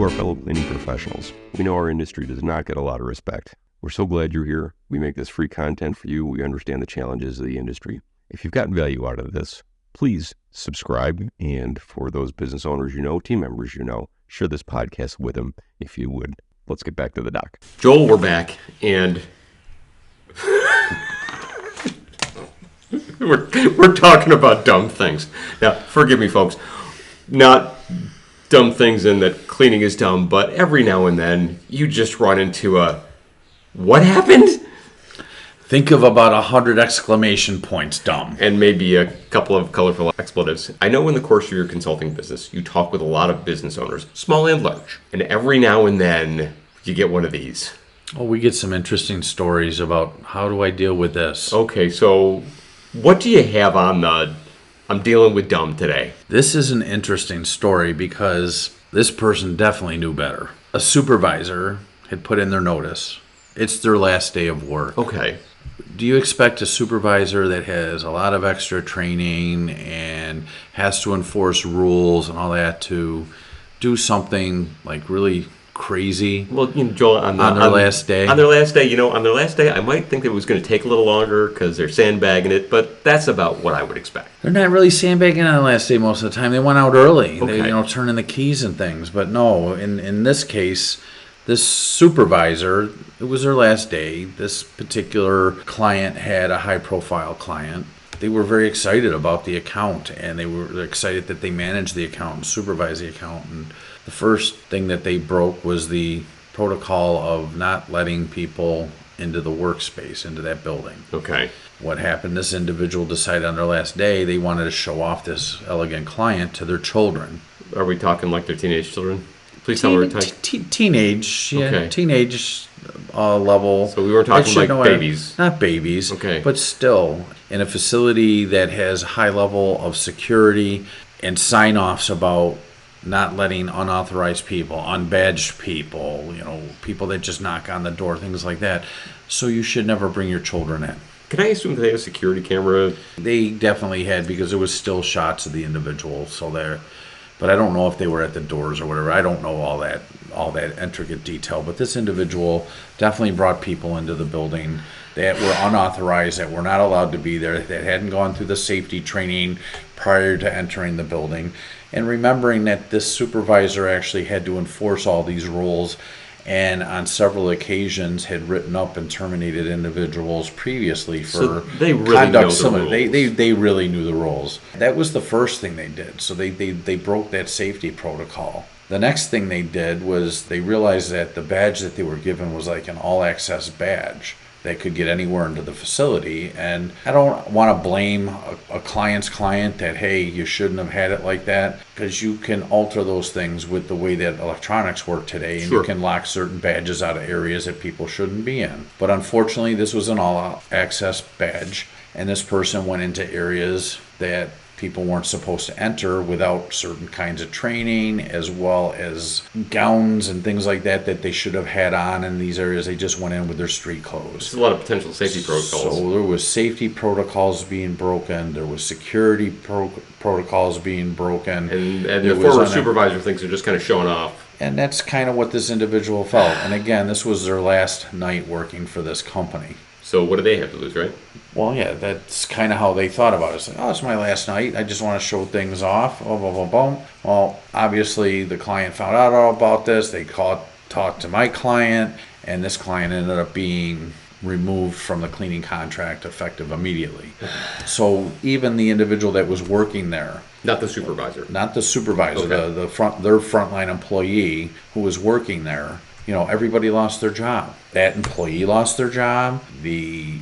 our fellow cleaning professionals. We know our industry does not get a lot of respect. We're so glad you're here. We make this free content for you. We understand the challenges of the industry. If you've gotten value out of this, please subscribe. And for those business owners you know, team members you know, share this podcast with them if you would. Let's get back to the doc. Joel, we're back, and we're talking about dumb things. Now, forgive me, folks. Not dumb things in that cleaning is dumb, but every now and then you just run into a, what happened? Think of about 100 exclamation points dumb. And maybe a couple of colorful expletives. I know in the course of your consulting business, you talk with a lot of business owners, small and large. And every now and then you get one of these. Oh, we get some interesting stories about how do I deal with this. Okay, so what do you have on the I'm dealing with dumb today? This is an interesting story because this person definitely knew better. A supervisor had put in their notice. It's their last day of work. Okay. Do you expect a supervisor that has a lot of extra training and has to enforce rules and all that to do something like really crazy? Well, Joel, on their last day? On their last day, I might think that it was going to take a little longer because they're sandbagging it, but that's about what I would expect. They're not really sandbagging on the last day most of the time. They went out early. Okay. They, turn in the keys and things. But no, in this case, this supervisor, it was their last day. This particular client had a high-profile client. They were very excited about the account, and they were excited that they managed the account and supervised the account. And the first thing that they broke was the protocol of not letting people into the workspace, into that building. Okay. What happened, this individual decided on their last day they wanted to show off this elegant client to their children. Are we talking like their teenage children? Please tell me we're talking. Teenage, yeah, Okay. Teenage level. So we were talking like babies. Not babies, Okay. but still in a facility that has high level of security and sign-offs about not letting unauthorized people, unbadged people, people that just knock on the door, things like that. So you should never bring your children in. Can I assume they have a security camera? They definitely had, because there was still shots of the individual. So there, but I don't know if they were at the doors or whatever. I don't know all that intricate detail. But this individual definitely brought people into the building that were unauthorized, that were not allowed to be there, that hadn't gone through the safety training prior to entering the building. And remembering that this supervisor actually had to enforce all these rules, and on several occasions had written up and terminated individuals previously for So they really conduct know the similar. rules. They really knew the rules. That was the first thing they did. So they broke that safety protocol. The next thing they did was they realized that the badge that they were given was like an all-access badge that could get anywhere into the facility. And I don't want to blame a client's client that, hey, you shouldn't have had it like that, because you can alter those things with the way that electronics work today, and Sure. you can lock certain badges out of areas that people shouldn't be in. But unfortunately, this was an all-access badge, and this person went into areas that people weren't supposed to enter without certain kinds of training, as well as gowns and things like that they should have had on in these areas. They just went in with their street clothes. There's a lot of potential safety protocols. So there was safety protocols being broken. There was security protocols being broken. And There the was former supervisor thinks they're just kind of showing off. And that's kind of what this individual felt. And again, this was their last night working for this company. So what do they have to lose, right? Well, yeah, that's kind of how they thought about it. It's like, oh, it's my last night. I just want to show things off. Oh, blah, blah, blah. Well, obviously, the client found out all about this. They talked to my client, and this client ended up being removed from the cleaning contract effective immediately. So even the individual that was working there, Not the supervisor. not the supervisor, Okay. their frontline employee who was working there, everybody lost their job. That employee lost their job. The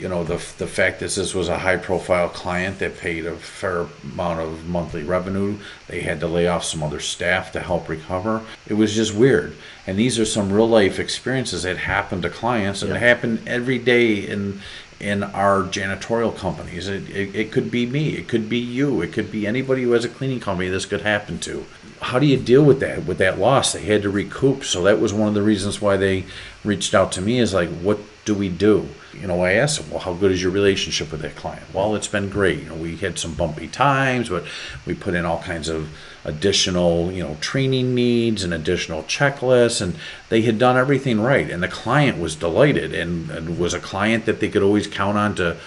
fact that this was a high-profile client that paid a fair amount of monthly revenue, they had to lay off some other staff to help recover. It was just weird. And these are some real-life experiences that happen to clients, and Yeah. it happen every day in our janitorial companies. It could be me, it could be you, it could be anybody who has a cleaning company this could happen to. How do you deal with that loss? They had to recoup. So that was one of the reasons why they reached out to me, is like, what do we do? I asked them, well, how good is your relationship with that client? Well, it's been great. We had some bumpy times, but we put in all kinds of additional, training needs and additional checklists, and they had done everything right. And the client was delighted and was a client that they could always count on to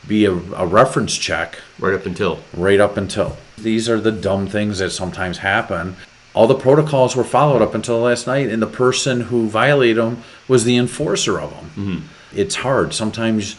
be a reference check. Right up until. These are the dumb things that sometimes happen. All the protocols were followed up until last night, and the person who violated them was the enforcer of them. Mm-hmm. It's hard. Sometimes,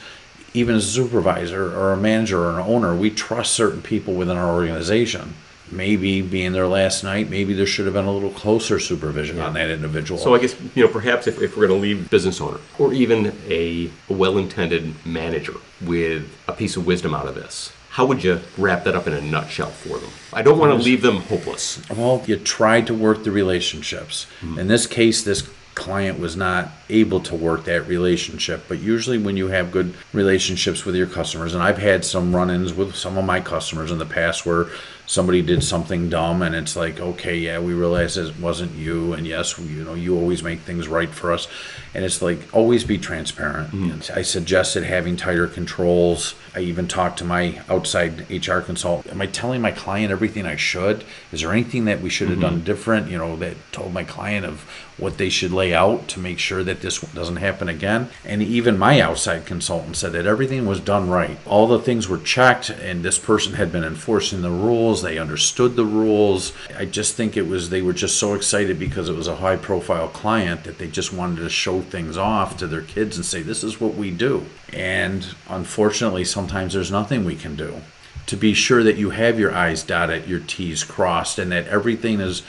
even as a supervisor or a manager or an owner, we trust certain people within our organization. Maybe being there last night, maybe there should have been a little closer supervision on that individual. So I guess, perhaps if we're going to leave business owner or even a well-intended manager with a piece of wisdom out of this, how would you wrap that up in a nutshell for them? I don't want to leave them hopeless. Well, you tried to work the relationships. Mm-hmm. In this case, this client was not able to work that relationship. But usually when you have good relationships with your customers, and I've had some run-ins with some of my customers in the past where somebody did something dumb and it's like, okay, yeah, we realize it wasn't you, and yes, you always make things right for us. And it's like, always be transparent. Mm-hmm. I suggested having tighter controls. I even talked to my outside HR consultant. Am I telling my client everything I should? Is there anything that we should have done different? That told my client of what they should lay out to make sure that this doesn't happen again. And even my outside consultant said that everything was done right. All the things were checked, and this person had been enforcing the rules. They understood the rules. I just think they were just so excited because it was a high profile client that they just wanted to show things off to their kids and say, this is what we do. And unfortunately, sometimes there's nothing we can do. To be sure that you have your I's dotted, your T's crossed, and that everything is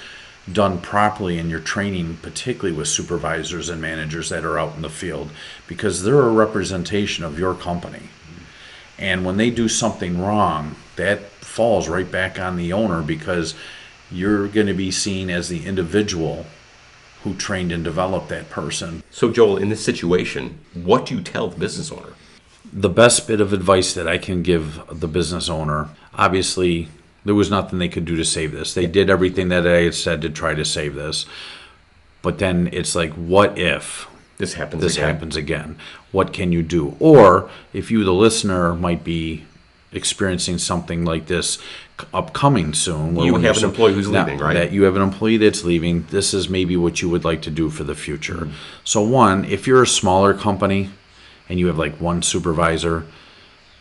done properly in your training, particularly with supervisors and managers that are out in the field, because they're a representation of your company. And when they do something wrong, that falls right back on the owner, because you're going to be seen as the individual who trained and developed that person. So Joel, in this situation, what do you tell the business owner? The best bit of advice that I can give the business owner, obviously, there was nothing they could do to save this. They did everything that I had said to try to save this. But then it's like, what if this happens again? What can you do? Or if you, the listener, might be experiencing something like this upcoming soon. You have an employee who's leaving, right? That you have an employee that's leaving. This is maybe what you would like to do for the future. Mm-hmm. So one, if you're a smaller company and you have like one supervisor,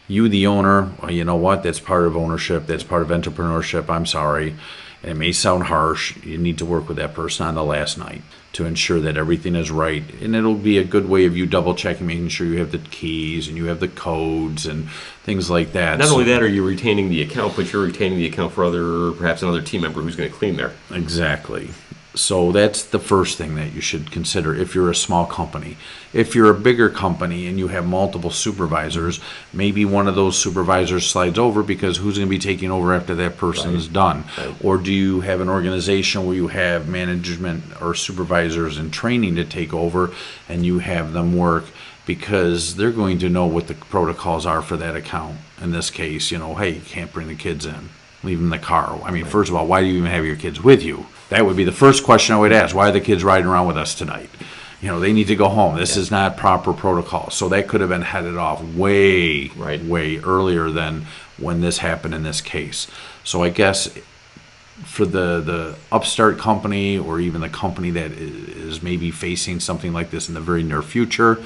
you, the owner, well, you know what? That's part of ownership. That's part of entrepreneurship. I'm sorry. And it may sound harsh. You need to work with that person on the last night to ensure that everything is right. And it'll be a good way of you double checking, making sure you have the keys and you have the codes and things like that. Not only that, are you retaining the account, but you're retaining the account for perhaps another team member who's going to clean there. Exactly. So that's the first thing that you should consider if you're a small company. If you're a bigger company and you have multiple supervisors, maybe one of those supervisors slides over, because who's going to be taking over after that person is done? Right. Or do you have an organization where you have management or supervisors in training to take over and you have them work, because they're going to know what the protocols are for that account. In this case, hey, you can't bring the kids in. Leave them in the car. I mean, first of all, why do you even have your kids with you? That would be the first question I would ask. Why are the kids riding around with us tonight? They need to go home. This is not proper protocol. So that could have been headed off way earlier than when this happened in this case. So I guess for the upstart company, or even the company that is maybe facing something like this in the very near future,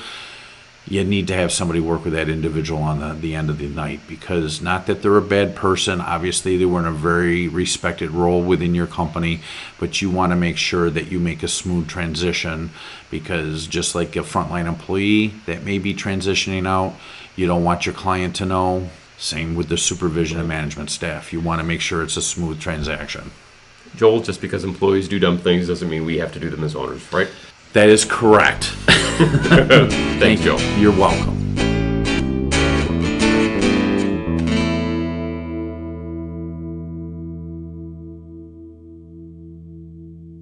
you need to have somebody work with that individual on the end of the night, because not that they're a bad person. Obviously, they were in a very respected role within your company, but you want to make sure that you make a smooth transition, because just like a frontline employee that may be transitioning out, you don't want your client to know. Same with the supervision and management staff. You want to make sure it's a smooth transaction. Joel, just because employees do dumb things doesn't mean we have to do them as owners, right? That is correct. Thanks, Joe. You're welcome.